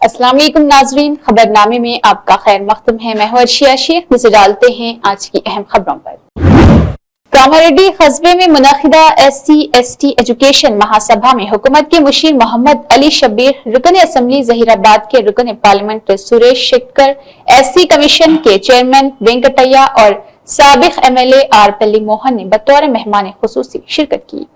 अस्सलाम वालेकुम नाजरीन, खबरनामे में आपका खैर मख्तूम है। मैं हूं अर्शिया शेख। नजर डालते हैं आज की अहम खबरों पर। कामारेड्डी कस्बे में मुनक़िदा SC/ST एजुकेशन महासभा में हुकूमत के मुशीर मोहम्मद अली शब्बीर, रुकन असम्बली ज़हीराबाद के रुकन parliament Suresh Shekhar, SC commission के चेयरमैन वेंकटैया और साबिक MLA आर पल्ली मोहन ने बतौर मेहमान खुसूसी शिरकत की।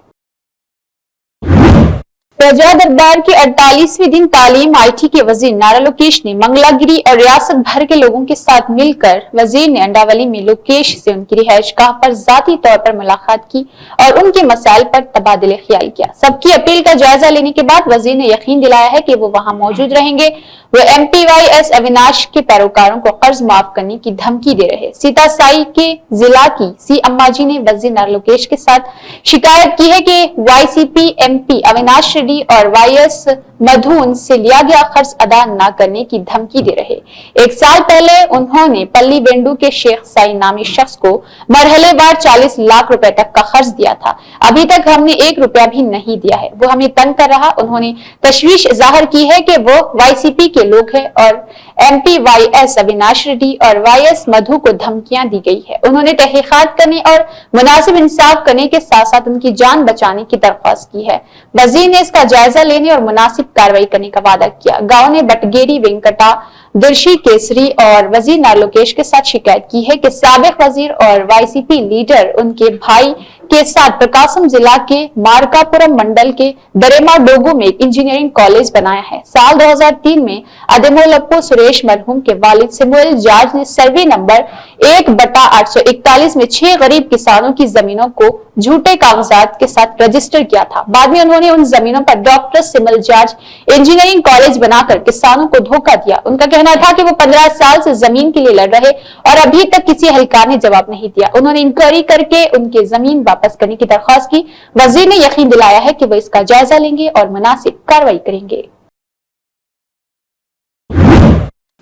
प्रजा दरबार के 48वें दिन तालीम IT के वजीर नारा लोकेश ने मंगलागिरी और रियासत भर के लोगों के साथ मिलकर वजीर ने अंडावली में लोकेश से उनकी रिहायशगाह पर जाती तौर पर मुलाकात की और उनके मसाइल पर तबादले ख्याल किया। सबकी अपील का जायजा लेने के बाद वजीर ने यकीन दिलाया है कि वो वहां मौजूद रहेंगे। वो MPYS अविनाश के पैरोकारों को कर्ज माफ करने की धमकी दे रहे। सीता साई के जिला की C अम्माजी ने वजीर नारा लोकेश के साथ शिकायत की है कि YCP MP अविनाश रेड्डी और YS मधु उनसे लिया गया कर्ज अदा न करने की धमकी दे रहे। एक साल पहले उन्होंने पल्ली बेंडू के शेख साई नामी शख्स को मरहलेवार 40 लाख रुपए तक का कर्ज दिया था। अभी तक हमने 1 रुपया भी नहीं दिया है। वो हमें तंग कर रहा। उन्होंने तशवीश जाहिर की है कि वो YCP के लोग हैं और MPYS अविनाश रेड्डी और YS मधु को धमकियां दी गई है। उन्होंने तहकीकात करने और मुनासिब इंसाफ करने के साथ साथ उनकी जान बचाने की दरख्वास्त की है। वजीर ने इसका जायजा लेने और मुनासिब कार्रवाई करने का वादा किया। गांव ने बटगेरी वेंकटा दिर्शी केसरी और वजीर नारा लोकेश के साथ शिकायत की है कि साबिक वजीर और YCP लीडर उनके भाई के साथ प्रकाशम जिला के मारकापुरम मंडल के दरेमा डोगू में एक इंजीनियरिंग कॉलेज बनाया है। साल 2003 में अदेमोलप्पो सुरेश मरहूम के वालिद सिमुएल जार्ज ने सर्वे नंबर 1/841 में 6 गरीब किसानों की जमीनों को झूठे कागजात के साथ रजिस्टर किया था। बाद में उन्होंने उन जमीनों पर डॉक्टर सिमुएल जार्ज इंजीनियरिंग कॉलेज बनाकर किसानों को धोखा दिया। उनका कहना था कि वो 15 साल से जमीन के लिए लड़ रहे और अभी तक किसी एहलकार ने जवाब नहीं दिया। उन्होंने इंक्वायरी करके उनके जमीन वापस करने की दरख्वास्त की। वजीर ने यकीन दिलाया है कि वो इसका जायजा लेंगे और मुनासिब कार्रवाई करेंगे।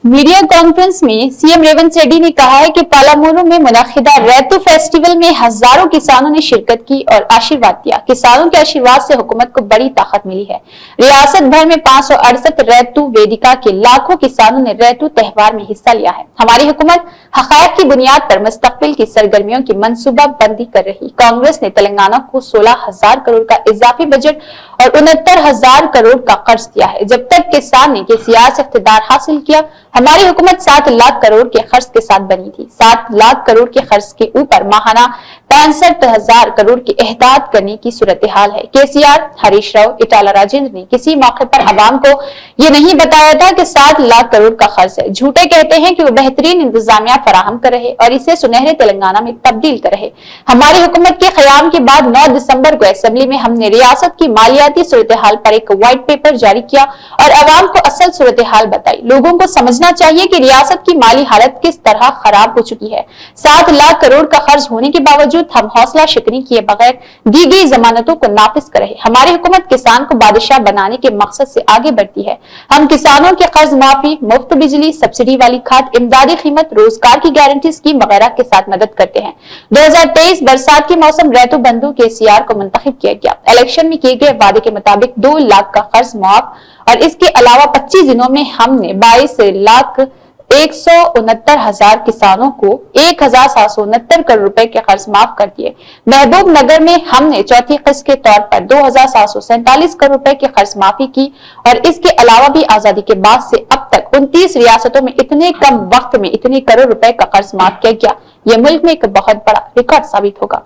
मीडिया कॉन्फ्रेंस में सीएम रेवंत रेड्डी ने कहा है कि पालामुरू में मुनक़िदा रैतू फेस्टिवल में हजारों किसानों ने शिरकत की और आशीर्वाद दिया। किसानों के आशीर्वाद से हुकूमत को बड़ी ताकत मिली है। रियासत भर में 568 रैतू वेदिका के लाखों किसानों ने रैतू त्योहार में हिस्सा लिया है। हमारी हुकूमत हक़ाइक़ की बुनियाद पर मुस्तक़बिल की सरगर्मियों की मंसूबा बंदी कर रही। कांग्रेस ने तेलंगाना को 16,000 करोड़ का इजाफी बजट और 69,000 करोड़ का कर्ज दिया है। जब तक किसान ने KCR से इख्तियार हासिल किया, हमारी हुकूमत 7 लाख करोड़ के खर्च के साथ बनी थी। 7 लाख करोड़ के खर्च के ऊपर माहाना 65,000 करोड़ की एहदात करने की सूरत हाल है। KCR, हरीश राव, इटाला राजेंद्र ने किसी मौके पर अवाम को ये नहीं बताया था कि 7 लाख करोड़ का खर्च है। झूठे कहते हैं कि वो बेहतरीन इंतजामिया फराहम कर रहे और इसे सुनहरे तेलंगाना में तब्दील कर रहे। हमारी हुकूमत के क़याम के बाद 9 दिसंबर को असेंबली में हमने रियासत की मालियाती सूरत हाल पर एक व्हाइट पेपर जारी किया और अवाम को असल सूरत हाल बताई। लोगों को समझना चाहिए कि रियासत की माली हालत किस तरह खराब हो चुकी है। 7 लाख करोड़ का खर्च होने के बावजूद हम हौसला शिकनी किए बगैर दी गई जमानतों को नाफिज कर रहे। हमारी हुकूमत किसान को बादशाह बनाने के मकसद से आगे बढ़ती है। हम किसानों के कर्ज माफी, मुफ्त बिजली, सब्सिडी वाली खाद, इमदादी कीमत, रोजगार की गारंटी स्कीम वगैरह के साथ मदद करते हैं। 2023 बरसात के मौसम रैतू बंधु KCR को मुंतखब किया गया। इलेक्शन में किए गए वादे के मुताबिक 2 लाख का कर्ज माफ और इसके अलावा 25 दिनों में हमने 22,169,000 किसानों को 1,769 करोड़ रुपए के कर्ज माफ कर दिए। महबूब नगर में हमने चौथी किस्त के तौर पर 2,747 करोड़ रुपए की कर्ज माफी की और इसके अलावा भी आजादी के बाद से अब तक 29 रियासतों में इतने कम वक्त में इतने करोड़ रुपए का कर्ज माफ किया गया। यह मुल्क में एक बहुत बड़ा रिकॉर्ड साबित होगा।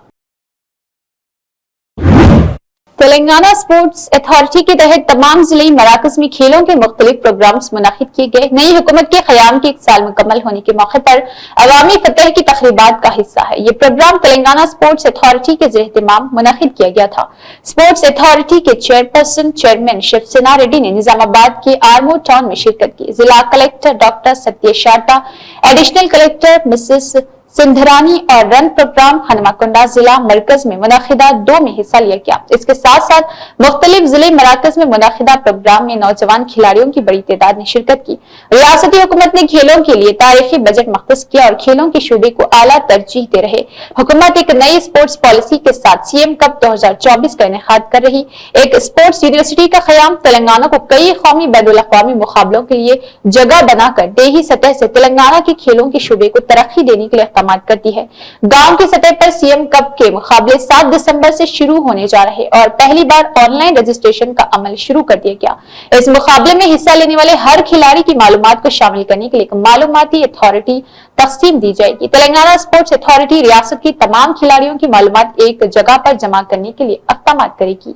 तेलंगाना स्पोर्ट्स अथॉरिटी के तहत तमाम जिले मराकज में खेलों के मुख्तलिफ प्रोग्राम्स मुनक़िद किए गए। नई हुकूमत के क़याम के 1 साल मुकम्मल होने के मौके पर अवामी फतह की तक़रीबात का हिस्सा है। ये प्रोग्राम तेलंगाना स्पोर्ट्स अथॉरिटी के ज़ेर-ए-इत्तिमाम मुनक़िद किया गया था। स्पोर्ट्स अथॉरिटी के चेयरपर्सन चेयरमैन शिवसेना रेड्डी ने निजामाबाद के आर्मोर टाउन में शिरकत की। जिला कलेक्टर डॉक्टर सत्य शारदा, एडिशनल कलेक्टर मिसेस सिंधरानी और रन प्रोग्राम हनुमाकुंडा जिला मरकज में मुनाखिदा 2 में हिस्सा लिया गया। इसके साथ साथ मुख्तलिफ जिले मराकज में मुनाखिदा प्रोग्राम में नौजवान खिलाड़ियों की बड़ी तादाद ने शिरकत की। रियासती हुकूमत ने खेलों के लिए तारीखी बजट मख्तस किया और खेलों के शोबे को आला तरजीह दे रहे। हुकूमत एक नई स्पोर्ट्स पॉलिसी के साथ सीएम कप 2024 का इनेकाद कर रही। एक स्पोर्ट्स यूनिवर्सिटी का क़याम तेलंगाना को कई कौमी बैनुल अक़वामी मुकाबलों के लिए जगह बनाकर देही सतह से तेलंगाना के खेलों के शोबे को तरक्की देने के लिए करती है। गांव की सतह पर सीएम कप के मुकाबले 7 दिसंबर से शुरू होने जा रहे और पहली बार ऑनलाइन रजिस्ट्रेशन का अमल शुरू कर दिया गया। इस मुकाबले में हिस्सा लेने वाले हर खिलाड़ी की मालूमात को शामिल करने के लिए एक मालूमाती अथॉरिटी तक़सीम दी जाएगी। तेलंगाना स्पोर्ट्स अथॉरिटी रियासत की तमाम खिलाड़ियों की मालूमात एक जगह पर जमा करने के लिए अक़दाम करेगी।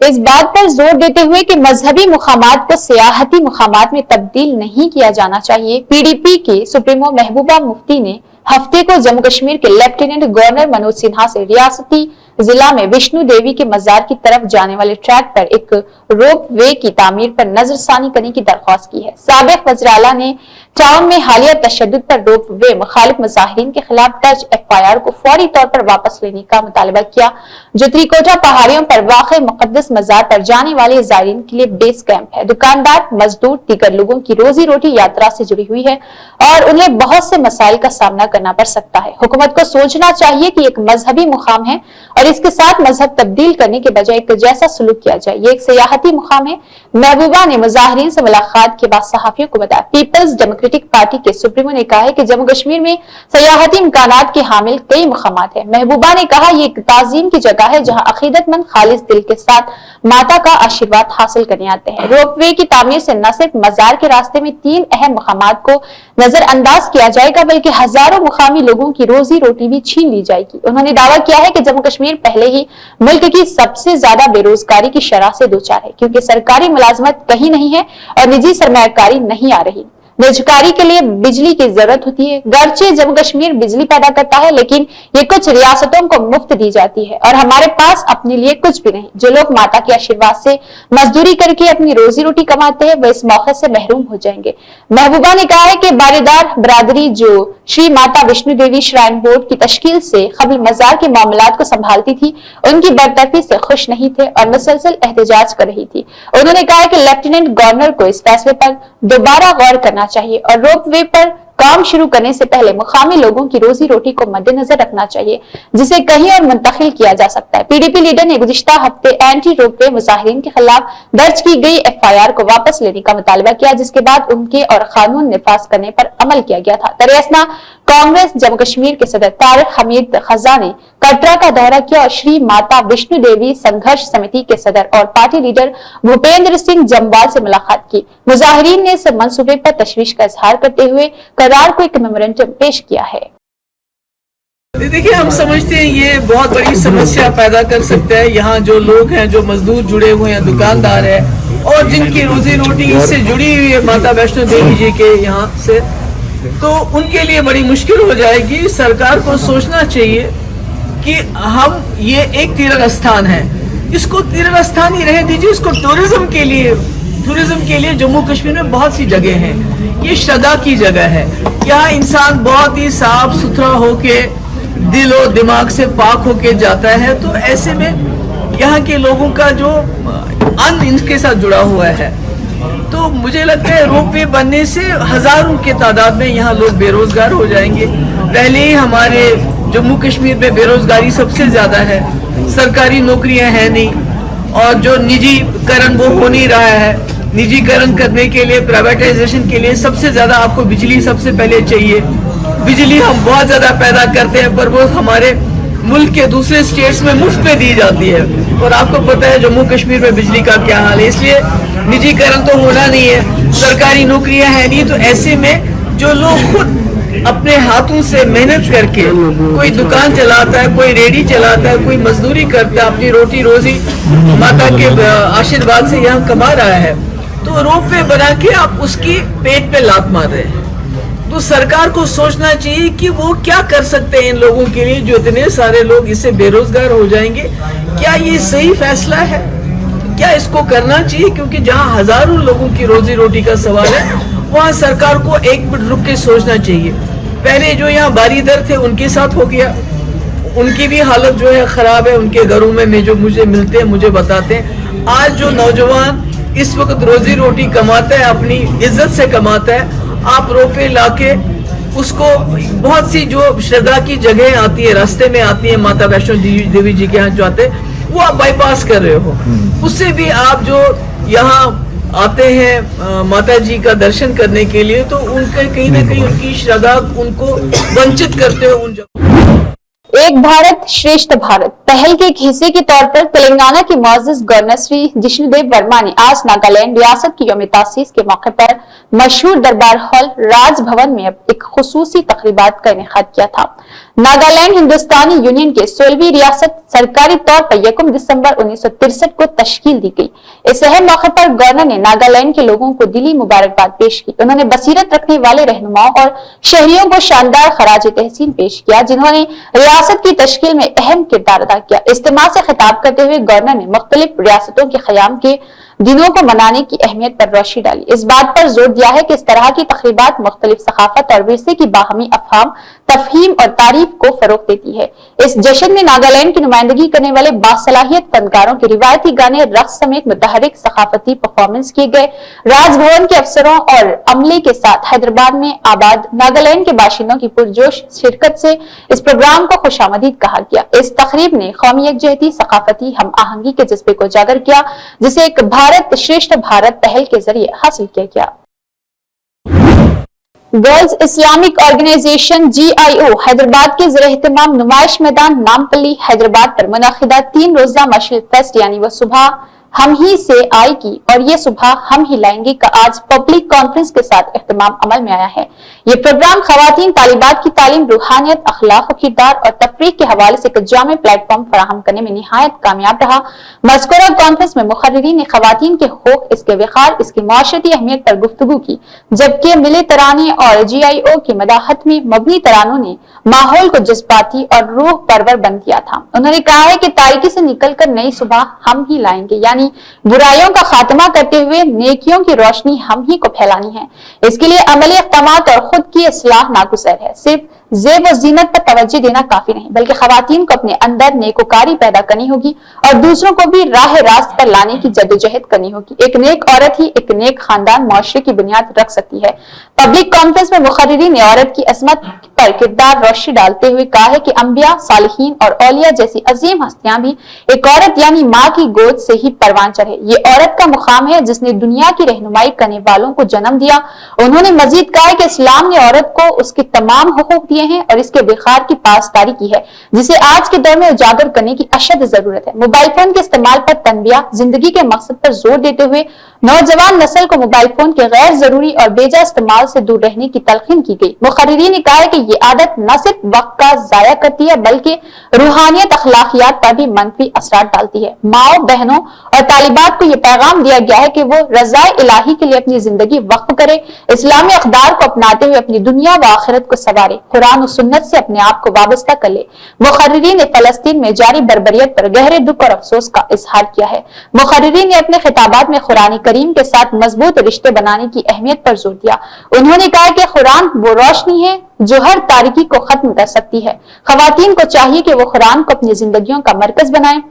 इस बात पर जोर देते हुए कि मजहबी मुकामात को सियाहती मुकामात में तब्दील नहीं किया जाना चाहिए, पीडीपी के सुप्रीमो महबूबा मुफ्ती ने हफ्ते को जम्मू कश्मीर के लेफ्टिनेंट गवर्नर मनोज सिन्हा से रियासती जिला में विष्णु देवी के मजार की तरफ जाने वाले ट्रैक पर एक रोप वे की तामीर पर नजरसानी करने की दरख्वास्त की है। साबिक वज़ीर आला ने टाउन में हालिया तशद्दुद पर रोप वे मुखालिफ मुजाहिरीन के खिलाफ दर्ज FIR को फौरी तौर पर वापस लेने का मुतालबा किया, जो त्रिकोटा पहाड़ियों पर वाक़े मुक़द्दस मजार पर जाने वाले ज़ायरीन के लिए बेस कैंप है। दुकानदार, मजदूर, दीगर लोगों की रोजी रोटी यात्रा से जुड़ी हुई है और उन्हें बहुत से मसाइल का सामना करना पड़ सकता है। हुकूमत को सोचना चाहिए कि एक मजहबी मुकाम है और इसके साथ मजहब तब्दील करने के बजाय एक जैसा सलूक किया जाए। ये एक सियाहती मुकाम है। महबूबा ने मुजाहिरीन से मुलाकात के बाद सहाफियों को बताया। पीपल्स डेमोक्रेटिक पार्टी के सुप्रीमो ने कहा है कि जम्मू कश्मीर में सियाहती इम्कानात के हामिल कई मुकामात है। महबूबा ने कहा ये एक ताजीम की जगह है जहाँ अकीदतमंद खालिस दिल के साथ माता का आशीर्वाद हासिल करने आते हैं। रोपवे की तामीर से न सिर्फ मजार के रास्ते में 3 अहम मुकामात को नजरअंदाज किया जाएगा बल्कि हजारों मुकामी लोगों की रोजी रोटी भी छीन ली जाएगी। उन्होंने दावा किया है कि जम्मू कश्मीर पहले ही मुल्क की सबसे ज्यादा बेरोजगारी की शरह से दो चार है, क्योंकि सरकारी मुलाजमत कहीं नहीं है और निजी सरमायाकारी नहीं आ रही। निजकारी के लिए बिजली की जरूरत होती है। गर्चे जम्मू कश्मीर बिजली पैदा करता है, लेकिन ये कुछ रियासतों को मुफ्त दी जाती है और हमारे पास अपने लिए कुछ भी नहीं। जो लोग माता के आशीर्वाद से मजदूरी करके अपनी रोजी रोटी कमाते हैं वह इस मौके से महरूम हो जाएंगे। महबूबा ने कहा है कि बारीदार बरादरी जो श्री माता विष्णु देवी श्राइन बोर्ड की तश्कील से कबल मजार के मामलात को संभालती थी, उनकी बरतरफी से खुश नहीं थे और मुसलसल एहतजाज कर रही थी। उन्होंने कहा कि लेफ्टिनेंट गवर्नर को इस फैसले पर दोबारा गौर करना चाहिए और रोपवे पर काम शुरू करने से पहले मुकामी लोगों की रोजी रोटी को मद्देनजर रखना चाहिए, जिसे कहीं और मुंतकिल किया जा सकता है। पीडीपी लीडर ने गुज़िश्ता हफ्ते एंटी रोपवे मुजाहिरीन के खिलाफ दर्ज की गई FIR को वापस लेने का मुतालबा किया, जिसके बाद उनके और कानून निफाज करने पर अमल किया गया था। दरअसल कांग्रेस जम्मू कश्मीर के सदर तारिक हमीद खजा ने कटरा का दौरा किया और श्री माता विष्णु देवी संघर्ष समिति के सदर और पार्टी लीडर भूपेंद्र सिंह जम्वाल से मुलाकात की। मुजाहिरीन ने इस मंसूबे पर तशवीश का इजहार करते हुए करार को एक मेमोरेंडम पेश किया है। देखिए, हम समझते हैं ये बहुत बड़ी समस्या पैदा कर सकता है। यहाँ जो लोग हैं, जो मजदूर जुड़े हुए हैं, दुकानदार है और जिनकी रोजी रोटी इससे जुड़ी हुई है माता वैष्णो देवी जी के यहाँ से, तो उनके लिए बड़ी मुश्किल हो जाएगी। सरकार को सोचना चाहिए कि हम ये एक तीर्थ स्थान है, इसको तीर्थ स्थान ही रह दीजिए, इसको टूरिज्म के लिए जम्मू कश्मीर में बहुत सी जगह हैं। ये श्रद्धा की जगह है। यहाँ इंसान बहुत ही साफ सुथरा होके दिल और दिमाग से पाक होके जाता है, तो ऐसे में यहाँ के लोगों का जो अन्न इनके साथ जुड़ा हुआ है, तो मुझे लगता है रोपवे बनने से हजारों के तादाद में यहाँ लोग बेरोजगार हो जाएंगे। पहले ही हमारे जम्मू कश्मीर में बेरोजगारी सबसे ज्यादा है, सरकारी नौकरियां हैं नहीं और जो निजीकरण वो हो नहीं रहा है। निजीकरण करने के लिए, प्राइवेटाइजेशन के लिए सबसे ज्यादा आपको बिजली सबसे पहले चाहिए। बिजली हम बहुत ज्यादा पैदा करते हैं पर वो हमारे मुल्क के दूसरे स्टेट्स में मुफ्त में दी जाती है और आपको पता है जम्मू कश्मीर में बिजली का क्या हाल है। इसलिए निजीकरण तो होना नहीं है, सरकारी नौकरियां हैं नहीं, तो ऐसे में जो लोग खुद अपने हाथों से मेहनत करके कोई दुकान चलाता है, कोई रेडी चलाता है, कोई मजदूरी करता है, अपनी रोटी रोजी माता के आशीर्वाद से यहाँ कमा रहा है, तो रोपवे बना के आप उसकी पेट पे लात मार रहे हैं। तो सरकार को सोचना चाहिए कि वो क्या कर सकते हैं इन लोगों के लिए, जो इतने सारे लोग इससे बेरोजगार हो जाएंगे। क्या ये सही फैसला है? क्या इसको करना चाहिए? क्योंकि जहाँ हजारों लोगों की रोजी रोटी का सवाल है, वहाँ सरकार को एक मिनट रुक के सोचना चाहिए। पहले जो यहाँ बारीदर थे उनके साथ हो गया, उनकी भी हालत जो है खराब है, उनके घरों में जो मुझे मिलते हैं मुझे बताते हैं। आज जो नौजवान इस वक्त रोजी रोटी कमाता है, अपनी इज्जत से कमाता है, आप रोपे लाके उसको बहुत सी जो श्रद्धा की जगह आती है, रास्ते में आती है, माता वैष्णो देवी जी के यहाँ जो आते हैं वो आप बाईपास कर रहे हो। उससे भी आप जो यहाँ आते हैं माता जी का दर्शन करने के लिए, तो उनके कहीं ना कहीं उनकी श्रद्धा उनको वंचित करते हो उन एक भारत श्रेष्ठ भारत पहल के एक हिस्से के तौर पर तेलंगाना के मुअज़्ज़िज़ गवर्नर श्री जिष्णुदेव वर्मा ने आज नागालैंड रियासत की यौम तासीस के मौके पर मशहूर दरबार हॉल राजभवन में एक खुसूसी तकरीबात का इनेकाद किया था। नागालैंड हिंदुस्तानी यूनियन के 16वीं रियासत सरकारी तौर पर 1 दिसंबर 1963 को तश्कील दी गई। इस अहम मौके पर गवर्नर ने नागालैंड के लोगों को दिली मुबारकबाद पेश की। उन्होंने बसीरत रखने वाले रहनुमाओं और शहरियों को शानदार खराज तहसीन पेश किया, जिन्होंने रियासत की तश्कील में अहम किरदार अदा किया। इज्तिमा से खिताब करते हुए गवर्नर ने मुख्तलिफ रियासतों के क़याम के दिनों को मनाने की अहमियत पर रोशनी डाली। इस बात पर जोर दिया है कि इस तरह की तकरीबात मुख्तलिफ सकाफत और विरसे की बाहमी अफहाम, तफहीम और तारीफ को फरोग देती है। इस जश्न में नागालैंड की नुमाइंदगी करने वाले बासलाहियत फनकारों के रिवायती गाने, रक्स समेत मुतहरिक सकाफती परफॉर्मेंस किए गए। राजभवन के अफसरों और अमले के साथ हैदराबाद में आबाद नागालैंड के बाशिंदों की पुरजोश शिरकत से इस प्रोग्राम को खुशामदीद कहा गया। इस तकरीब ने कौमी यकजहती, सकाफती हम आहंगी के जज्बे को उजागर किया, जिसे एक भारत श्रेष्ठ भारत पहल के जरिए हासिल किया गया। Girls Islamic organisation GIO Hyderabad के ज़ेर एहतमाम नुमाइश मैदान नामपल्ली हैदराबाद पर मुनअक़िदा 3 रोज़ा मशल फेस्ट यानी वो सुबह हम ही से आएगी और ये सुबह हम ही लाएंगे का आज पब्लिक कॉन्फ्रेंस के साथ एहतमाम अमल में आया है। ये प्रोग्राम खवातीन तालिबात की तालीम, रूहानियत, अखलाक, किरदार और तफरीक के हवाले से एक जामे प्लेटफॉर्म फराहम करने में निहायत कामयाब रहा। मज़कूरा कॉन्फ्रेंस में मुखर्रिरीन ने खवातीन के हक़ूक़, इसके विक़ार, इसकी माशरती अहमियत पर गुफ्तगू की, जबकि मिले तराने और GIO की मदाहत में मबनी तरानों ने माहौल को जज्बाती और रूह परवर बन दिया था। उन्होंने कहा है कि तारीकी से निकलकर नई सुबह हम ही लाएंगे, यानी बुराइयों का खात्मा करते हुए नेकियों की रोशनी हम ही को फैलानी है। इसके लिए अमली इक़दामात और खुद की इस्लाह नागुज़र है। सिर्फ ज़ेब और ज़ीनत पर तवज्जो देना काफी नहीं, बल्कि खवातीन को अपने अंदर नेकोकारी पैदा करनी होगी और दूसरों को भी राह रास्त पर लाने की जद्दोजहद करनी होगी। एक नेक औरत ही एक नेक खानदान मुआशरे की बुनियाद रख सकती है। पब्लिक कॉन्फ्रेंस में मुखर्रिरीन ने औरत की असमत पर किरदार रोशनी डालते हुए कहा है कि अंबिया, सालिहीन और औलिया जैसी अजीम हस्तियां भी एक औरत यानी माँ की गोद से ही परवान चढ़े। ये औरत का मुकाम है जिसने दुनिया की रहनुमाई करने वालों को जन्म दिया। उन्होंने मजीद कहा है कि इस्लाम ने औरत को उसके तमाम हुकूक दिए हैं और इसके विखार की पासदारी की है, जिसे आज के दौर में उजागर करने की अशद जरूरत है। मोबाइल फोन के इस्तेमाल पर तनबिया, जिंदगी के मकसद पर जोर देते हुए नौजवान नस्ल को मोबाइल फोन के गैर जरूरी और बेजा इस्तेमाल से दूर रहने की तलकीन की गई। मुखर्रिरीन ने कहा है कि ये आदत न सिर्फ वक्त का जाया करती है, बल्कि रूहानियत, अखलाकियात पर भी मनफी असरात डालती है। माओ बहनों और तालिबात को यह पैगाम दिया गया है कि वो रज़ाए इलाही के लिए अपनी जिंदगी वक्फ करे, इस्लामी अक़दार को अपनाते हुए अपनी दुनिया व आखिरत को सवारे, कुरान और सुन्नत से अपने आप को वाबस्ता कर ले। मुखर्रिरीन ने फलस्तीन में जारी बर्बरियत पर गहरे दुख और अफसोस का इजहार किया है। मुखर्रिरीन ने अपने खिताबात में कुरान करीम के साथ मजबूत रिश्ते बनाने की अहमियत पर जोर दिया। उन्होंने कहा कि कुरान वो रोशनी है जो हर तारीकी को खत्म कर सकती है। खवातीन को चाहिए कि वो कुरान को अपनी जिंदगियों का मरकज बनाएं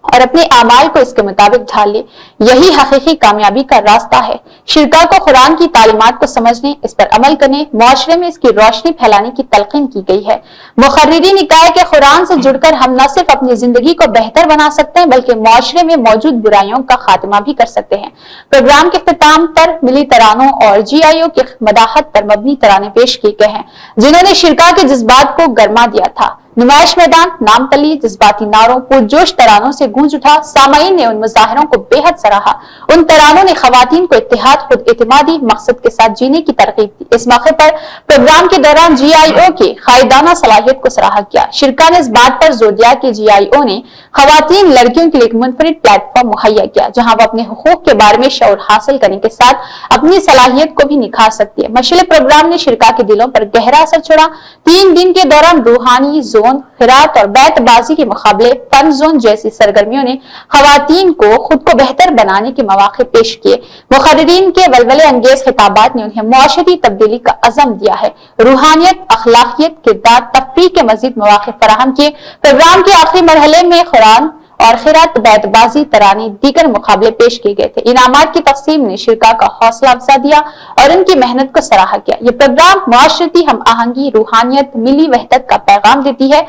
और अपने आमाल को इसके मुताबिक ढाल ले। यही हकीकी कामयाबी का रास्ता है। शिरका को कुरान की तालीमात को समझने, इस पर अमल करने, मुआशरे में इसकी रोशनी फैलाने की तलकीन की गई है। मुखर्रिरीन ने कहा है कि कुरान से जुड़कर हम न सिर्फ अपनी जिंदगी को बेहतर बना सकते हैं, बल्कि मुआशरे में मौजूद बुराइयों का खात्मा भी कर सकते हैं। प्रोग्राम के इख्तिताम पर मिली तरानों और GIO की मदाहत पर मबनी तराने पेश किए गए हैं, जिन्होंने शिरका के जज्बात को गरमा दिया था। नुमाइश मैदान नामपल्ली जज्बाती नारों, पुरजोश तरानों से गूंज उठा। सामाईन ने उन मुजाहिरों को बेहद सराहा। उन तरानों ने खवातीन को इत्तेहाद, खुद एतमादी मकसद के साथ जीने की तरकीब दी। इस मौके पर प्रोग्राम के दौरान GIO के कायदाना सलाहियत को सराहा गया। शिरका ने इस बात पर जोर दिया कि GIO ने खवातीन लड़कियों के लिए एक मुनफरिद प्लेटफॉर्म मुहैया किया, जहां वो अपने हुकूक के बारे में शऊर हासिल करने के साथ अपनी सलाहियत को भी निखार सकती है। मशले प्रोग्राम ने शिरका के दिलों पर गहरा असर छोड़ा। 3 दिन के दौरान रूहानी जोन زون، خیرات اور بیت بازی کے مقابلے، فن زون جیسی سرگرمیوں نے خواتین کو خود کو بہتر بنانے کے مواقع پیش کیے۔ مقررین کے ولولے انگیز خطابات نے انہیں معاشرتی تبدیلی کا عزم دیا ہے، روحانیت، اخلاقیت، کردار، تفریح کے مزید مواقع فراہم کیے۔ پروگرام کے آخری مرحلے میں قرآن اور خیرات، بیت بازی، ترانے، دیگر مقابلے پیش کیے گئے تھے۔ انعامات کی تقسیم نے شرکاء کا حوصلہ افزا دیا اور ان کی محنت کو سراہا کیا۔ یہ پروگرام معاشرتی ہم آہنگی، روحانیت، ملی وحدت کا پیغام دیتی ہے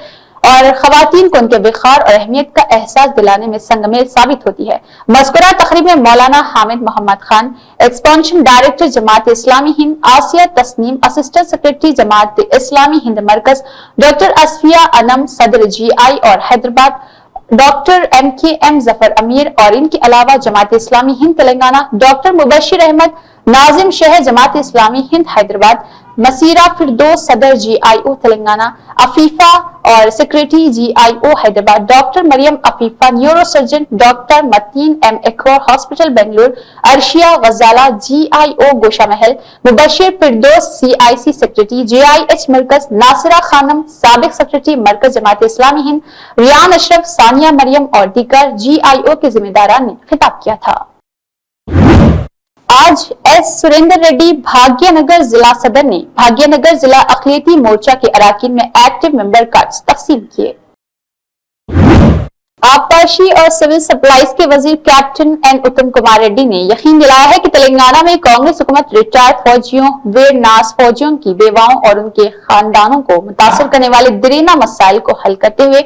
اور خواتین کو ان کے وقار اور اہمیت کا احساس دلانے میں سنگ میل ثابت ہوتی ہے۔ مذکورہ تقریب میں مولانا Hamid Muhammad Khan, ایکسپانشن director Jamaat Islami Hind, Asiya Tasnim, assistant secretary Jamaat Islami Hind مرکز، ڈاکٹر اصفیہ انم، صدر GI اور حیدرآباد، ڈاکٹر MKM ظفر امیر، اور ان کے علاوہ جماعت اسلامی ہند تلنگانہ، ڈاکٹر مبشر احمد، ناظم شہر جماعت اسلامی ہند حیدرآباد، مسیرہ فردوس، صدر GIO تلنگانہ، عفیفہ اور secretary GIO Hyderabad, doctor Maryam Afifa, neuro surgeon, doctor Mateen M ایکور، hospital Bangalore, Arshiya Ghazala, GIO Gosha Mahal, Mubashir Firdaus, CIC secretary JIH Markaz, Nasira خانم، سابق سیکریٹری مرکز جماعت اسلامی ہند، ریان اشرف، ثانیہ مریم اور دیگر GIO کے ذمہ داران نے خطاب کیا تھا۔ آج ایس سریندر ریڈی بھاگیہ نگر ضلع صدر نے بھاگیہ نگر ضلع اقلیتی مورچہ کے اراکین میں ایکٹیو ممبر کارڈز تقسیم کیے۔ آبپاشی اور سول سپلائز کے وزیر کیپٹن این اتم کمار ریڈی نے یقین دلایا ہے کہ تلنگانہ میں کانگریس حکومت ریٹائرڈ فوجیوں، ویر ناز فوجیوں کی بیواؤں اور ان کے خاندانوں کو متاثر کرنے والے دیرینہ مسائل کو حل کرتے ہوئے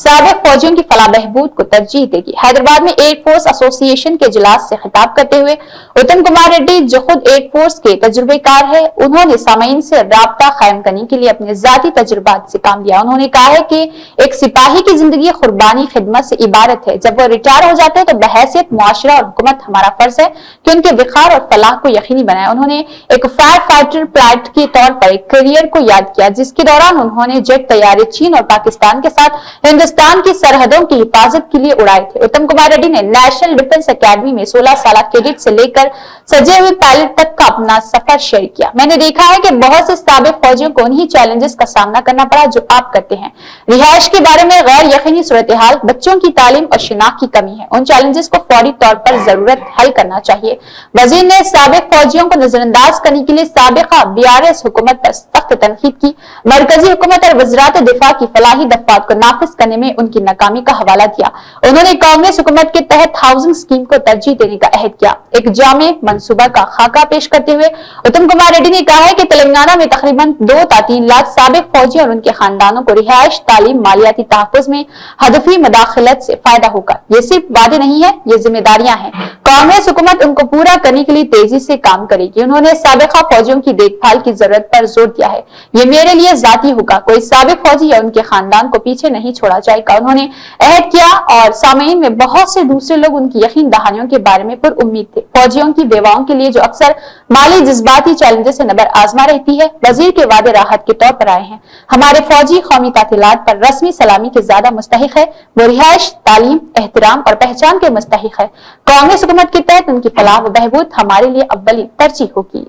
سابق فوجیوں کی فلاح بہبود کو ترجیح دے گی۔ حیدرآباد میں ایئر فورس ایسوسی ایشن کے اجلاس سے خطاب کرتے ہوئے اتم کمار ریڈی، جو خود ایئر فورس کے تجربے کار ہے، انہوں نے سامعین سے رابطہ قائم کرنے کے لیے اپنے ذاتی تجربات سے کام لیا۔ انہوں نے کہا ہے کہ ایک سپاہی کی زندگی قربانی، خدمت سے عبارت ہے۔ جب وہ ریٹائر ہو جاتے ہیں تو بحیثیت معاشرہ اور حکومت ہمارا فرض ہے کہ ان کے وقار اور فلاح کو یقینی بنائے۔ انہوں نے ایک فائر فائٹر پائلٹ کے طور پر ایک کیریئر کو یاد کیا، جس کے دوران انہوں نے جیٹ طیارے چین اور پاکستان کے ساتھ ہندوستان کی سرحدوں کی حفاظت کے لیے اڑائے تھے۔ اتم کمار ریڈی نے نیشنل ڈیفنس اکیڈمی میں 16 سالہ کیڈٹ سے لے کر سجے ہوئے پائلٹ تک کا اپنا سفر شیئر کیا۔ میں نے دیکھا ہے کہ بہت سے سابق فوجیوں کو انہی چیلنجز کا سامنا کرنا پڑا جو آپ کرتے ہیں۔ رہائش کے بارے میں غیر یقینی صورتحال، بچوں کی تعلیم اور شناخت کی کمی ہے۔ ان چیلنجز کو فوری طور پر ضرورت حل کرنا چاہیے۔ وزیر نے سابق فوجیوں کو نظر انداز کرنے کے لیے سابقہ BRS حکومت پر سخت تنقید کی۔ مرکزی حکومت اور وزارت دفاع کی فلاحی دفعات کو نافذ کرنے میں ان کی ناکامی کا حوالہ دیا۔ انہوں نے کانگریس حکومت کے تحت ہاؤسنگ اسکیم کو ترجیح دینے کا عہد کیا۔ ایک جامع منصوبہ کا خاکہ پیش کرتے ہوئے اتم کمار ریڈی نے کہا ہے کہ تلنگانہ میں تقریباً 2 تا 3 لاکھ سابق فوجی اور ان کے خاندانوں کو رہائش، تعلیم، مالیاتی تحفظ میں ہدفی مداخلت سے فائدہ ہوگا۔ یہ صرف وعدے نہیں ہیں، یہ ذمہ داریاں ہیں۔ کانگریس حکومت ان کو پورا کرنے کے لیے تیزی سے کام کرے گی۔ انہوں نے سابقہ فوجیوں کی دیکھ بھال کی ضرورت پر زور دیا ہے۔ یہ میرے لیے ذاتی ہوگا، کوئی سابق فوجی یا ان کے خاندان کو پیچھے نہیں چھوڑا جائے گا۔ انہوں نے عہد کیا اور سامعین میں بہت سے دوسرے لوگ ان کی یقین دہانیوں کے بارے میں پر امید تھے۔ فوجیوں کی بیواؤں کے لیے جو اکثر مالی جذباتی چیلنجز سے نبر آزما رہتی ہے، وزیر کے وعدے راحت کے طور پر آئے ہیں۔ ہمارے فوجی قومی تعطیلات پر رسمی سلامی کے زیادہ مستحق ہے، وہ رہائش، تعلیم، احترام اور پہچان کے مستحق ہے۔ کانگریس حکومت کے تحت ان کی فلاح و بہبود ہمارے لیے اولین ترجیح ہوگی۔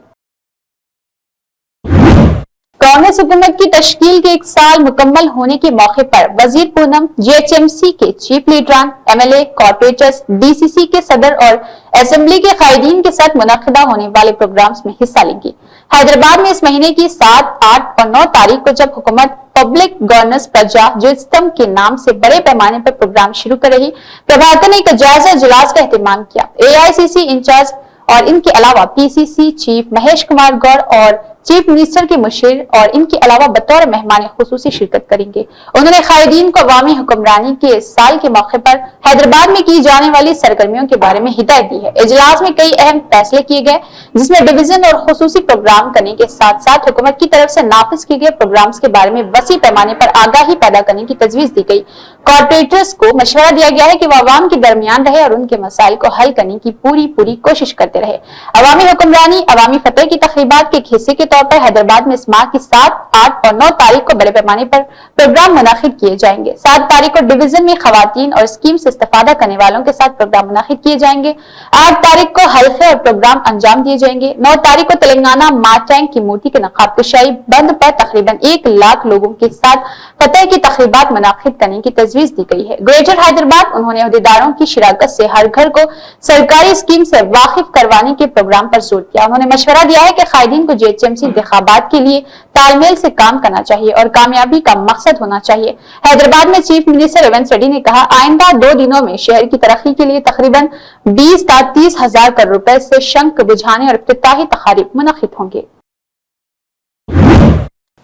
کانگریس حکومت کی تشکیل کے 1 سال مکمل ہونے کے موقع پر وزیر پونم GHMC کے چیف لیڈران، MLA، کارپوریٹرز، DCC کے صدر اور اسمبلی کے قائدین کے ساتھ منعقدہ ہونے والے پروگرامز میں حصہ لیں گی۔ حیدرآباد میں اس مہینے کی 7، 8 اور 9 تاریخ کو جب حکومت پبلک گورننس پرجا جوسٹم کے نام سے بڑے پیمانے پر پروگرام شروع کر رہی، پربھاکر نے ایک جائزہ اجلاس کا اہتمام کیا۔ AICC انچارج اور ان کے علاوہ PCC چیف مہیش کمار گوڑ اور چیف منسٹر کے مشیر اور ان کے علاوہ بطور مہمان خصوصی شرکت کریں گے۔ انہوں نے قائدین کو عوامی حکمرانی کے سال کے موقع پر حیدرآباد میں کی جانے والی سرگرمیوں کے بارے میں ہدایت دی ہے۔ اجلاس میں کئی اہم فیصلے کیے گئے، جس میں ڈویژن اور خصوصی پروگرام کرنے کے ساتھ ساتھ حکومت کی طرف سے نافذ کیے گئے پروگرامز کے بارے میں وسیع پیمانے پر آگاہی پیدا کرنے کی تجویز دی گئی۔ کارپوریٹرز کو مشورہ دیا گیا ہے کہ وہ عوام کے درمیان رہے اور ان کے مسائل کو حل کرنے کی پوری کوشش کرتے رہے۔ عوامی حکمرانی عوامی فتح کی تقریبات کے ایک حصے کے तौर पर हैदराबाद में इस माह की 7, 8 और 9 तारीख को बड़े पैमाने पर प्रोग्राम मुनाकिद किए जाएंगे। 7 तारीख को डिवीजन में खवातीन और स्कीम से इस्तेफादा करने वालों के साथ प्रोग्राम मुनाकिद किए जाएंगे। 8 तारीख को हल्के और प्रोग्राम अंजाम दिए जाएंगे। 9 तारीख को तेलंगाना मां टैंक की मूर्ति के नकाब कुशाई बंद पर तकरीबन 1 लाख लोगों के साथ फतह की तकरीबात मुनाकिद करने की तजवीज दी गई है। ग्रेटर हैदराबाद उन्होंने अहदेदारों की शिराकत से हर घर को सरकारी स्कीम से वाकिफ करवाने के प्रोग्राम पर जोर दिया। उन्होंने मशवरा दिया है कि कायदीन को जीएचएमसी इंतखाबात के लिए तालमेल से काम करना चाहिए और कामयाबी का मकसद होना चाहिए। हैदराबाद में चीफ मिनिस्टर रेवंत रेड्डी ने कहा, आइंदा 2 दिनों में शहर की तरक्की के लिए तकरीबन 20-30 हजार करोड़ रुपए से शंख बुझाने और इफ्तिताही तकारीब मुनक्किद होंगे।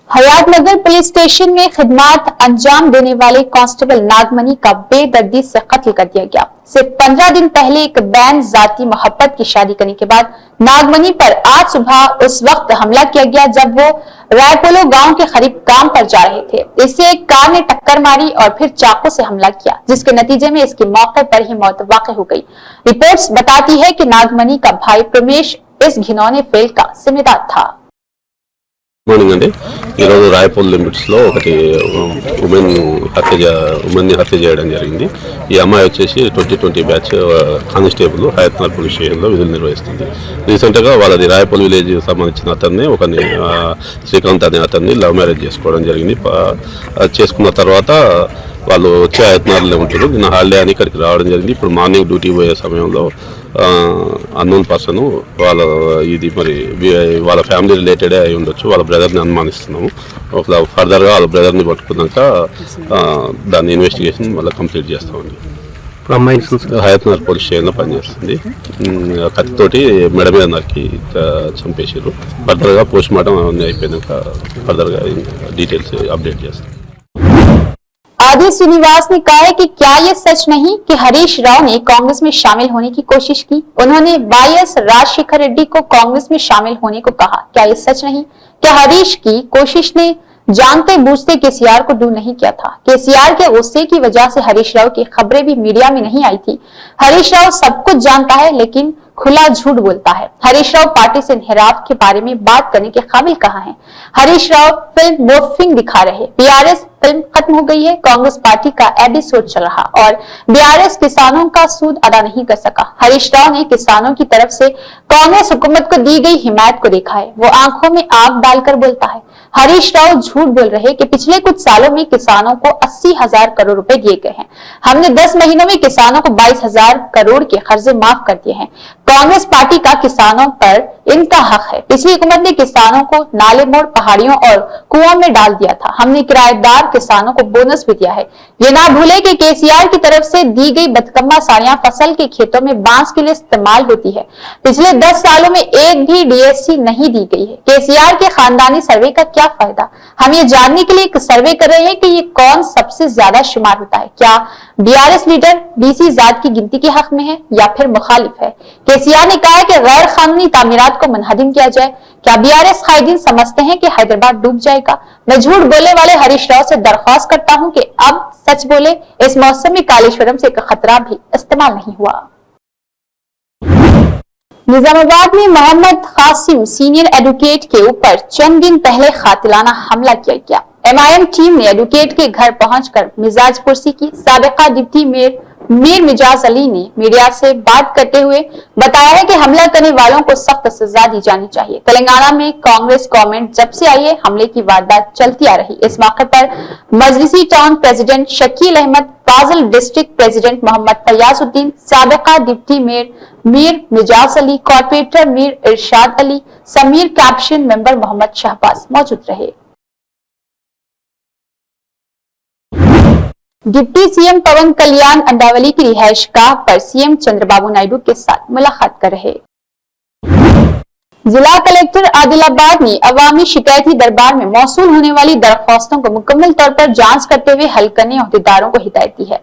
हयातनगर पुलिस स्टेशन में खिदमत अंजाम देने वाले कांस्टेबल नागमनी का बेदर्दी से कत्ल कर दिया गया। सिर्फ 15 दिन पहले एक बैन जाती मोहब्बत की शादी करने के बाद नागमनी पर आज सुबह उस वक्त हमला किया गया जब वो रायपोलो गांव के करीब काम पर जा रहे थे। इससे एक कार ने टक्कर मारी और फिर चाकू से हमला किया, जिसके नतीजे में इसकी मौके पर ही मौत वाक़ हो गई। रिपोर्ट्स बताती है कि नागमनी का भाई प्रमेश इस घिनौने फेल का जिम्मेदार था। మార్నింగ్ అండి ఈరోజు రాయపూల్ లిమిట్స్లో ఒకటి ఉమెన్ని హత్య చేయడం జరిగింది. ఈ అమ్మాయి వచ్చేసి 2020 బ్యాచ్ కానిస్టేబుల్ హయత్నగర్ పోలీస్ స్టేషన్లో విధులు నిర్వహిస్తుంది. రీసెంట్గా వాళ్ళది రాయపూల్ విలేజ్ సంబంధించిన అతన్ని ఒకరిని శ్రీకాంత్ అనే అతన్ని లవ్ మ్యారేజ్ చేసుకోవడం జరిగింది. చేసుకున్న తర్వాత వాళ్ళు వచ్చే హయత్నగర్లో ఉంటారు. నిన్న హాలిడే అని ఇక్కడికి రావడం జరిగింది. ఇప్పుడు మార్నింగ్ డ్యూటీ పోయే సమయంలో అన్నోన్ పర్సన్ వాళ్ళ ఫ్యామిలీ రిలేటెడే అయి ఉండొచ్చు, వాళ్ళ బ్రదర్ని అనుమానిస్తున్నాము. ఫర్దర్గా వాళ్ళ బ్రదర్ని పట్టుకున్నాక దాన్ని ఇన్వెస్టిగేషన్ మళ్ళీ కంప్లీట్ చేస్తామండి. హయత్నగర్ పోలీస్ స్టేషన్లో పనిచేస్తుంది. కత్తితోటి మెడ మీద నరికి చంపేసారు. ఫర్దర్గా పోస్ట్ మార్టం అవన్నీ అయిపోయినాక ఫర్దర్గా డీటెయిల్స్ అప్డేట్ చేస్తాం. आदि श्रीनिवास ने कहा है कि क्या ये सच नहीं कि हरीश राव ने कांग्रेस में शामिल होने की कोशिश की। उन्होंने वाईएस राजशेखर रेड्डी को कांग्रेस में शामिल होने को कहा। क्या ये सच नहीं? क्या हरीश की कोशिश ने जानते बूझते केसीआर को दूर नहीं किया था? केसीआर के गुस्से की वजह से हरीश राव की खबरें भी मीडिया में नहीं आई थी। हरीश राव सब कुछ जानता है लेकिन खुला झूठ बोलता है। हरीश राव पार्टी से इन्हिराफ के बारे में बात करने के काबिल कहाँ हैं? हरीश राव फिल्म मोर्फिंग दिखा रहे। बीआरएस फिल्म खत्म हो गई है। कांग्रेस पार्टी का एपिसोड चल रहा और बीआरएस किसानों का सूद अदा नहीं कर सका। हरीश राव ने किसानों की तरफ से कांग्रेस हुकूमत को दी गई हिमायत को देखा है। वो आंखों में आग डालकर बोलता है। हरीश राव झूठ बोल रहे कि पिछले कुछ सालों में किसानों को 80,000 करोड़ रुपए दिए गए हैं। हमने 10 महीनों में किसानों को 22,000 करोड़ के कर्जे माफ कर दिए हैं। कांग्रेस पार्टी का किसानों पर इनका हक है। पिछली हुकूमत ने किसानों को नाले मोड़, पहाड़ियों और कुओं में डाल दिया था। हमने किराएदार किसानों को बोनस भी दिया है। ये ना भूले कि केसीआर की तरफ से दी गई बदकम्मा साड़ियां फसल के खेतों में बांस के लिए इस्तेमाल होती है। पिछले 10 सालों में एक भी डीएससी नहीं दी गई है। केसीआर के खानदानी सर्वे का क्या फायदा? हम ये जानने के लिए एक सर्वे कर रहे हैं कि ये कौन सबसे ज्यादा शुमार होता है। क्या बीआरएस लीडर बीसी जात की गिनती के हक में है या फिर मुखालिफ है? केसीआर ने कहा है कि गैर कानूनी तामीरात को मुनहदिम किया जाए। क्या बीआरएस कायदीन समझते हैं कि हैदराबाद डूब जाएगा? मैं झूठ बोलने वाले हरीश राव से दरख्वास्त करता हूं कि अब सच बोले। इस मौसम में कालेश्वरम से एक खतरा भी इस्तेमाल नहीं हुआ। निजामाबाद में मोहम्मद कासिम सीनियर एडवोकेट के ऊपर चंद दिन पहले कातिलाना हमला किया गया। एमआईएम टीम ने एडवोकेट के घर पहुंचकर मिजाज पुरसी की। साबिका डिप्टी मेयर मीर मिजाज अली ने मीडिया से बात करते हुए बताया है कि हमला करने वालों को सख्त सजा दी जानी चाहिए। तेलंगाना में कांग्रेस गवर्नमेंट जब से आई है हमले की वारदात चलती आ रही। इस मौके पर मजलिसी town president Shakeel Ahmed, Fazil district president Mohammed Fayazuddin, साबिका deputy mayor Mir Mijaz Ali, corporator Mir Irshad Ali, Sameer caption member Mohammed Shahbaz मौजूद रहे। डिप्टी सीएम पवन कल्याण अंडावली की रिहाइश गाह पर सीएम चंद्रबाबू नायडू के साथ मुलाकात कर रहे। जिला कलेक्टर आदिलाबाद ने अवामी शिकायती दरबार में मौसूल होने वाली दरख्वास्तों को मुकम्मल तौर पर जांच करते हुए हल करने अहदेदारों को हिदायत दी है।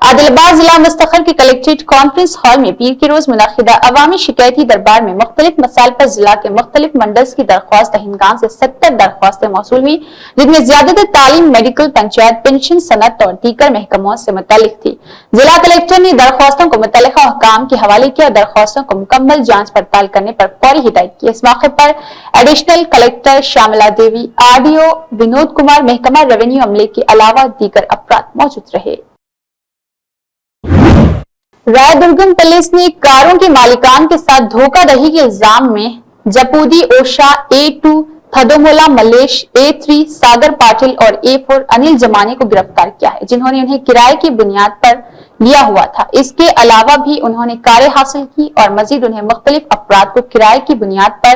आदिलाबाद जिला मुस्तखर के कलेक्ट्रेट कॉन्फ्रेंस हॉल में पीर के रोज मुनाकिदा अवामी शिकायती दरबार में मुख्तलिफ मसाइल पर जिला के मुख्तलिफ मंडल्स की दरख्वास्त दहिंदगान से 70 दरख्वास्तें मौसूल हुई, जिनमें ज्यादातर तालीम, मेडिकल, पंचायत, पेंशन, सनत और दीगर महकमों से मुतालिक थी। जिला कलेक्टर ने दरख्वास्तों को मुतल्लिका हुक्काम के हवाले किया, दरख्वास्तों को मुकम्मल जांच पड़ताल करने पर फौरी हिदायत की। इस मौके पर एडिशनल कलेक्टर श्यामला देवी, आरडीओ विनोद कुमार, महकमा रेवेन्यू अमले के अलावा दीगर अफराद मौजूद रहे। रायदुर्गम पुलिस ने कारों के मालिकान के साथ धोखाधड़ी के इल्जाम में जपूदी ओशा, A2 थदोमोला मलेश, A3 सागर पाटिल और A4 अनिल जमाने को गिरफ्तार किया है, जिन्होंने उन्हें किराए की बुनियाद पर लिया हुआ था। इसके अलावा भी उन्होंने कारें हासिल की और मजीद उन्हें मुख्तलिफ अफराद को किराए की बुनियाद पर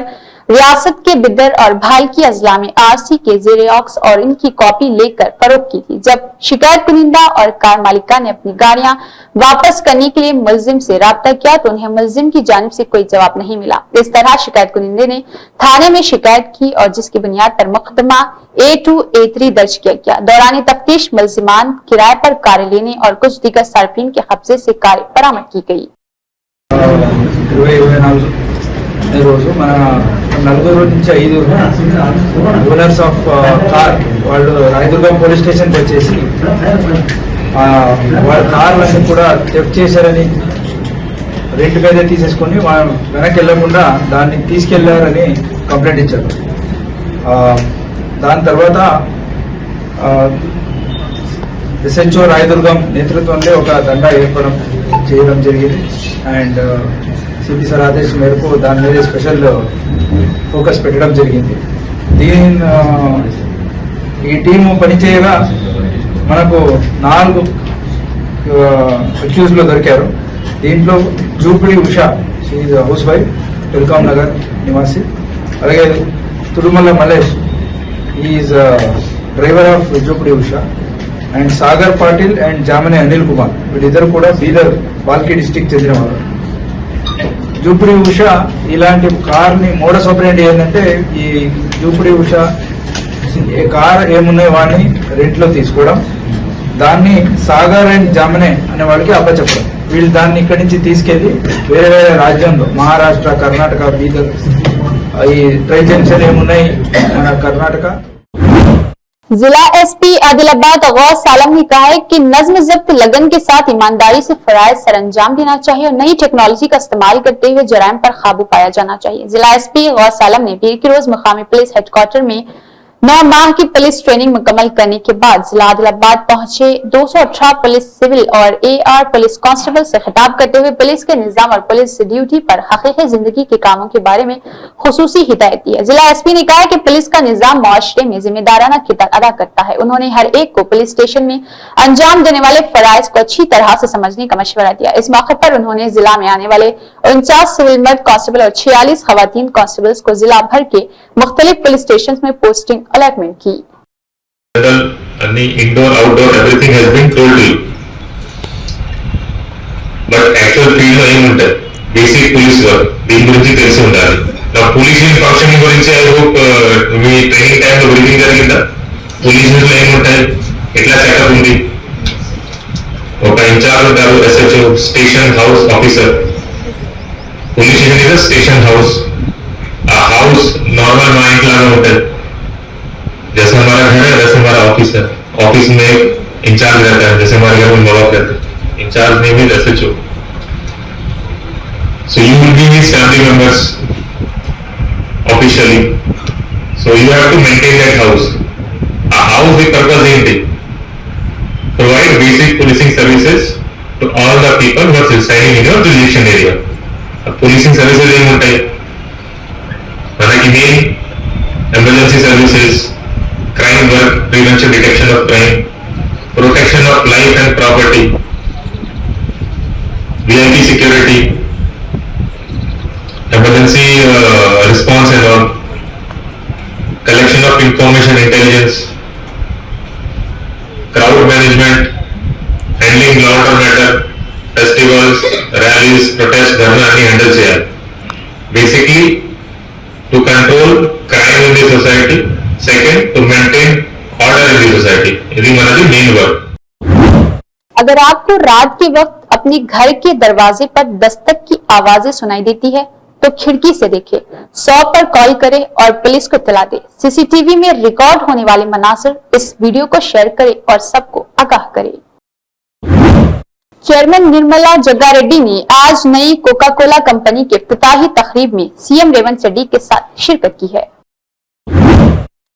रियासत के बिदर और भाल की अजला में RC के ज़ेरोक्स और इनकी कॉपी लेकर फरोख्त की थी। जब शिकायत कुनिंदा और कार मालिका ने अपनी गाड़ियां वापस करने के लिए मुलजिम से राब्ता किया तो उन्हें मुलजिम की जानिब से कोई जवाब नहीं मिला। इस तरह शिकायत कुनिंदे ने थाने में शिकायत की और जिसकी बुनियाद पर मुकदमा A2, A3 दर्ज किया गया। दौरान तफ्तीश मुलजिमान किराए पर कारें लेने और कुछ दीगर सार्फिन के कब्जे से कारें बरामद की गई। రోజు మన నలుగురు నుంచి 5 ఓనర్స్ ఆఫ్ కార్ వాళ్ళు రాయదుర్గం పోలీస్ స్టేషన్కి వచ్చేసి వాళ్ళ కార్లన్నీ కూడా థెఫ్ట్ చేశారని రెంట్ మీద తీసేసుకొని వెనక్కి వెళ్లకుండా దాన్ని తీసుకెళ్లారని కంప్లైంట్ ఇచ్చారు. దాని తర్వాత SHO రాయదుర్గం నేతృత్వంలో ఒక దండా ఏర్పడం చేయడం జరిగింది అండ్ సిపి సార్ ఆదేశం మేరకు దాని మీద స్పెషల్ ఫోకస్ పెట్టడం జరిగింది. ఈ టీము పనిచేయగా మనకు 4 అక్యూజ్ లో దొరికారు. దీంట్లో Jupidi Usha, house wife, telecom Nagar నివాసి. అలాగే Turumalla Malesh, is driver of Jupidi Usha. And Sagar Patil and Jamane Anil Kumar, వీళ్ళిద్దరు కూడా బీదర్ బాల్కి డిస్టిక్ చెందిన వారు. జూపిడి ఉషా ఇలాంటి కార్ని మోడస్ ఆపరేండి ఏంటంటే, ఈ జూపిడి ఉషా కార్ ఏమున్నాయి వాడిని రెంట్లో తీసుకోవడం, దాన్ని సాగర్ అండ్ జామనే అనే వాడికి అప్పచెప్పడం. వీళ్ళు దాన్ని ఇక్కడి నుంచి తీసుకెళ్లి వేరే వేరే రాజ్యంలో మహారాష్ట్ర, కర్ణాటక, బీదర్, ఈ ట్రై జంక్షన్ ఏమున్నాయి మన కర్ణాటక. जिला SP आदिलाबाद गौस आलम ने कहा है कि नज्म जब्त लगन के साथ ईमानदारी से फराइज सर अंजाम देना चाहिए और नई टेक्नोलॉजी का इस्तेमाल करते हुए जराइम पर काबू पाया जाना चाहिए। जिला SP गौस आलम ने पीर के रोज मुकामी पुलिस हेडक्वार्टर में 9 माह की पुलिस ट्रेनिंग मुकम्मल करने के बाद जिला आदिलाबाद पहुंचे 218 पुलिस सिविल और AR पुलिस कांस्टेबल से खिताब करते हुए पुलिस के निजाम और पुलिस ड्यूटी पर हकीकी जिंदगी के कामों के बारे में खुसूसी हिदायत दी है। जिला SP ने कहा कि पुलिस का निजाम मुआशरे में जिम्मेदाराना किरदार अदा करता है। उन्होंने हर एक को पुलिस स्टेशन में अंजाम देने वाले फराइज को अच्छी तरह से समझने का मशवरा दिया। इस मौके पर उन्होंने जिला में आने वाले 49 सिविल मर्द कांस्टेबल और 46 खवातीन कांस्टेबल्स को जिला भर के मुख्तलिफ पुलिस स्टेशन में पोस्टिंग अलॉटमेंट की। Indoor, outdoor, everything has been told to you. But actual field లో ఏముంటాయి? బేసిక్ పోలీస్ వర్క్ దీని గురించి తెలిసి ఉండాలి. నా పోలీసింగ్ ఫంక్షనింగ్ గురించి ఐ హోప్ మీ ట్రైనింగ్ టైంలో బ్రీఫింగ్ జరిగిందా? పోలీసింగ్ లో ఏముంటాయి, ఎట్లా సెటప్ ఉంది? ఒక ఇన్ఛార్జ్ ఉంటారు, SHO station house officer. Police station is station house. ఆ హౌస్ నార్మల్ మా ఇంట్లాగా ఉంటుంది. जैसे हमारा घर है वैसे हमारा ऑफिस है. ऑफिस में इंचार्ज रहता है, जैसे हमारे घर में बाबा रहते हैं. Incharge name is SHO. So you will be his family members officially. So you have to maintain that house. A house the purpose ఏంటి? Provide basic policing services to all the people who are residing in your jurisdiction area. Policing services ఏముంటాయి? మనకి main emergency services, crime work, prevention, detection of crime, protection of life and property, VIP security, emergency response and all, collection of information intelligence, crowd management, handling law and order, festivals, rallies, protests, dharna and handle చేయాలి. Basically to control crime in the society. Second, to maintain order in the society. ఇది మనది main work. अगर आपको रात के वक्त अपने घर के दरवाजे पर दस्तक की आवाजें सुनाई देती है तो खिड़की से देखें, 100 पर कॉल करें और पुलिस को इत्तला दें। सीसीटीवी में रिकॉर्ड होने वाले मनासिर इस वीडियो को शेयर करें और सबको आगाह करें। चेयरमैन निर्मला जग्गा रेड्डी ने आज नई कोका कोला कंपनी के इफ्तिताही तकरीब में सीएम रेवंत रेड्डी के साथ शिरकत की है।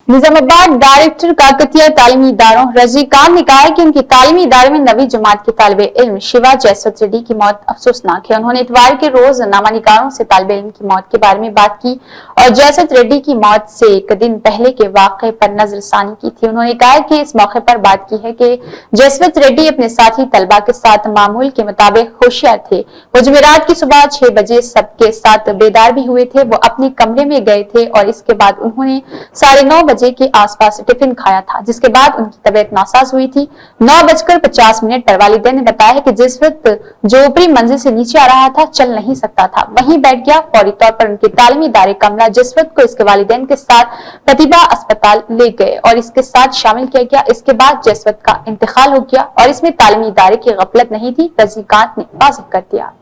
निजामाबाद डायरेक्टर काकतीय तालीमी इदारों रजनीकांत ने कहा है कि उनकी तालीमी इदारे में 9वीं जमात के तालिबे इल्म शिवा जयसवत रेड्डी की मौत अफसोसनाक है। उन्होंने इतवार के रोज नामानिगारों से तालिबे इल्म की मौत के बारे में बात की और जयसवत रेड्डी की मौत से एक दिन पहले के वाक़े पर नजरसानी की थी। उन्होंने कहा कि इस मौके पर बात की है कि जयसवत रेड्डी अपने साथी तलबा के साथ मामूल के मुताबिक होशियार थे। वो जुमेरात की सुबह 6 बजे सबके साथ बेदार भी हुए थे। वो अपने कमरे में गए थे और इसके बाद उन्होंने 9:30 बजे के आसपास टिफिन खाया था, जिसके बाद उनकी तबीयत नासाज हुई थी। 9:50 पर वालिदैन ने बताया है कि जिस वक्त जो ऊपरी मंजिल से नीचे आ रहा था चल नहीं सकता था, वहीं बैठ गया। फौरी तौर पर उनके तालीमी इदारे कमला जसवत को इसके वालिदैन के साथ प्रतिभा अस्पताल ले गए और इसके साथ शामिल किया गया। इसके बाद जसवत का इंतकाल हो गया और इसमें तालीमी इदारे की गफलत नहीं थी, रजनीकांत ने वाज़ेह कर दिया।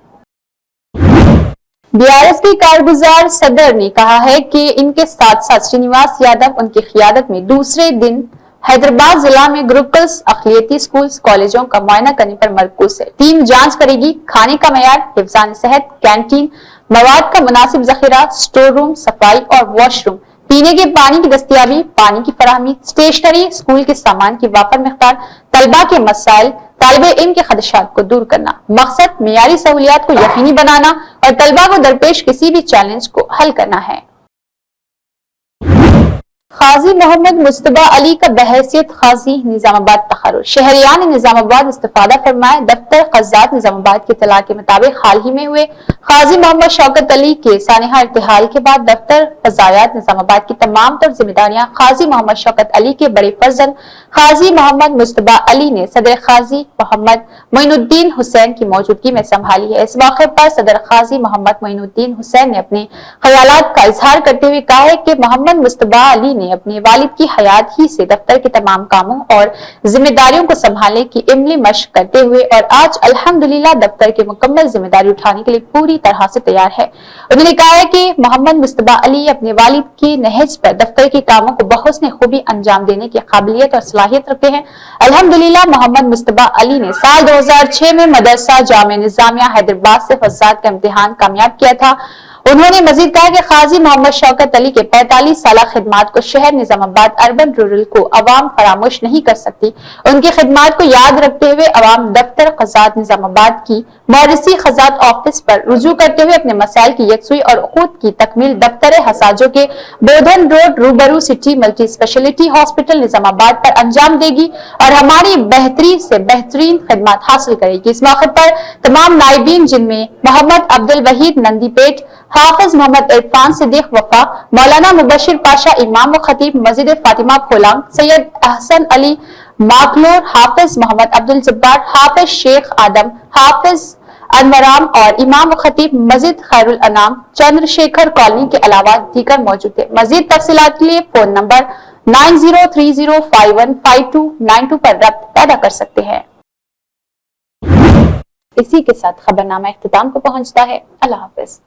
बीआरएस के कारगुजार सदर ने कहा है कि इनके साथ साथ श्रीनिवास यादव उनकी क़ियादत में दूसरे दिन हैदराबाद जिला में गुरुकुल्स, अक़लियती स्कूल्स, कॉलेजों का मुआयना करने पर मरकूज है। टीम जांच करेगी खाने का मयार, हिफ्ज़ान सेहत, कैंटीन, मवाद का मुनासिब ज़ख़ीरा, स्टोर रूम, सफाई और वॉशरूम, पीने के पानी की दस्तयाबी, पानी की फराहमी, स्टेशनरी, स्कूल के सामान की वाफर मिक़दार, तलबा के मसाइल, तालिबे इल्म के खदशात को दूर करना। मकसद मियारी सहूलियात को यकीनी बनाना और तलबा को दरपेश किसी भी चैलेंज को हल करना है। खाजी मोहम्मद मुस्तबा अली का बहैसियत खाजी निजामाबाद तखर्रुज। शहरियान ने निजामाबाद इस्तिफादा फरमाया। दफ्तर क़ज़ात निजामाबाद की इत्तला के मुताबिक हाल ही में हुए खाजी मोहम्मद शौकत अली के सानिहा इर्तिहाल के बाद दफ्तर क़ज़ायात निजामाबाद की तमाम तर जिम्मेदारियां खाजी मोहम्मद शौकत अली के बड़े फर्जंद खाजी मोहम्मद मुस्तबा अली ने सदर खाजी मोहम्मद मोइनुद्दीन हुसैन की मौजूदगी में संभाली है। इस मौके पर सदर खाजी मोहम्मद मोइनुद्दीन हुसैन ने अपने ख्यालात का इजहार करते हुए कहा है कि मोहम्मद मुस्तबा अली ने अपने वालिद की हयात ही से दफ्तर के तमाम कामों और जिम्मेदारियों को संभालने की इमली मशक करते हुए और आज अल्हम्दुलिल्लाह दफ्तर की मुकम्मल जिम्मेदारी उठाने के लिए पूरी तरह से तैयार है। उन्होंने कहा है कि मोहम्मद मुस्तबा अली अपने वालिद की नहज पर दफ्तर के कामों को बहुस्न खूबी अंजाम देने की काबिलियत और सलाहियत रखते हैं। अल्हम्दुलिल्लाह मोहम्मद मुस्तबा अली ने साल 2006 में मदरसा जामिया निजामिया हैदराबाद से फसाद का इम्तिहान कामयाब किया था। उन्होंने मजीद कहा कि खाजी मोहम्मद शौकत अली के 45 साल खिदमात को शहर निजामाबाद अर्बन रूरल को अवाम फरामोश नहीं कर सकती। उनकी खिदमात को याद रखते हुए अवाम दफ्तर क़ज़ात निजामाबाद की मौरिसी क़ज़ात ऑफिस पर रुजू करते हुए अपने मसाइल की यकसुई और उक़ूद की तकमील दफ्तर हसाजों के बोधन रोड रूबरू city multi speciality hospital Nizamabad पर अंजाम देगी और हमारी बेहतरीन से बेहतरीन खिदमात हासिल करेगी। इस मौके पर तमाम नाइबीन जिनमें मोहम्मद अब्दुल वहीद नंदीपेट, हाफिज मोहम्मद इरफान सिद्दीक वफा, मौलाना मुबशिर पाशा इमाम व खतीब मस्जिद फातिमा खोलांग, सैयद अहसन अली माकलोर, हाफिज मोहम्मद अब्दुल जब्बार, हाफिज शेख आदम, हाफिज अनवराम और इमाम व खतीब मस्जिद खैरुल अनाम चंद्रशेखर कॉलोनी के अलावा दीगर मौजूद है। मजीद तफसीलात के लिए फोन नंबर 9030515292 पर रब्त पैदा कर सकते हैं। इसी के साथ खबरनामा इख्तिताम को पहुंचता है। अल्लाह हाफिज।